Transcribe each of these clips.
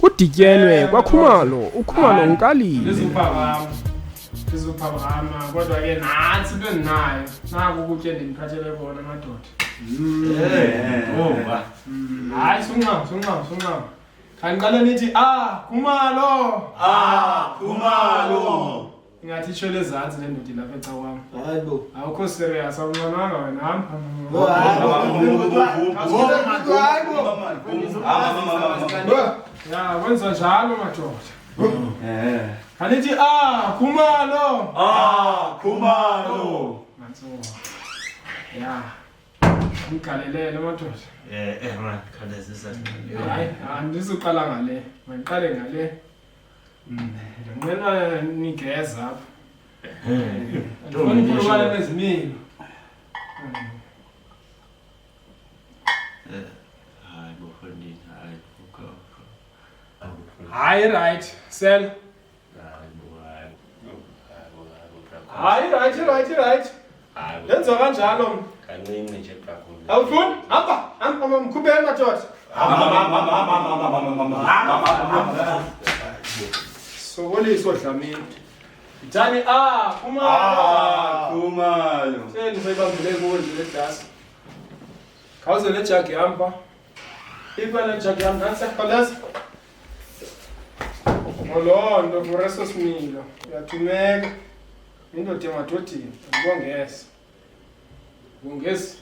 udityenwe kwaKhumalo uKhumalo Nkalile. Ndizophakama kodwa ke nantsi into endinayo naku ukutya endindiphathele kona madoda. Hayi sunqaba. Kandiqala nithi Khumalo. Khumalo. Ingathi itshwele ezantsi le ndoda ilapha ecawam. Hayibo. Awukho serious awunqananga wena hamba. Ya wenza njalo madoda. Kanithi Khumalo. Khumalo. Mantso. Ya. Ngigalelele madoda. Man, khawulezisa. Hayi, andizuqala ngale. Mandiqale ngale. Ngicela nigeza apha. Ndifuna impilukane nezimilo. Hayi bofondini, hayi ukho. Hayi right, sel. Hayi right. Yenza kanjalo. Kancinci nje kakhulu. Awufuni? Hamba mkhupheni madoda. Sokolisa odlamini. Ithani Khumalo. Khumalo. Sel ngibambile kuwe le glass. Khawuze le jug yamba. Iba le jug yamba nansi yakhalasa. Ngolondo kureso similo. Uyathumeka. Indoda emadodeni. Ngibongeza. Ngongezi.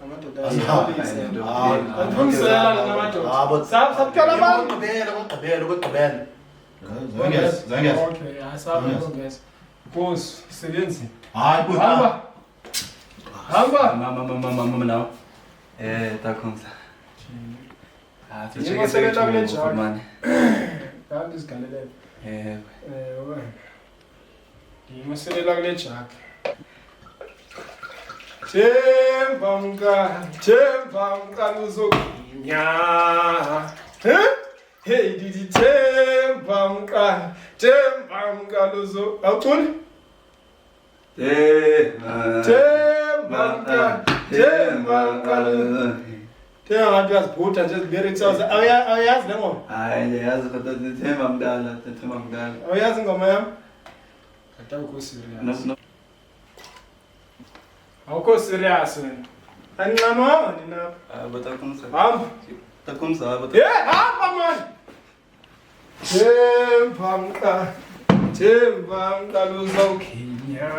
Amadoda andifundisela namadoda. Sapkala abantu. Kokugqibela. Zangeza. Okay, asabe ngongeza. Pause, sebenzi. Hayi buta. Hamba. Mama nawe. Takhonza. Ngisebenza kule njalo. Kanti isigalelele. Wena. Ngisebenza kule jug. Themba mka uzoginya. Hey didi themba mka uzo. Awuculi? Themba mka uzo. Themba ngathi uyazibhuda nje lyrics awuyazi le ngoma? Hayi ndiyazi kodwa Themba mdala. Awuyazi ingoma yami? Kade awukho serious. Awukho serious wena. Aninqanwanga nina. Batakhonza. Hamba. Takhonza. Hamba man. Themba mka luzawukhinya.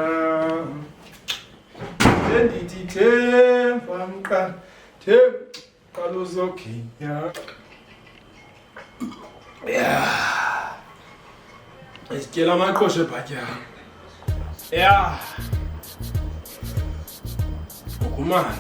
Ndithi themba mka luzawukhinya. Isityela amaqoshe bhatyana. Khumalo.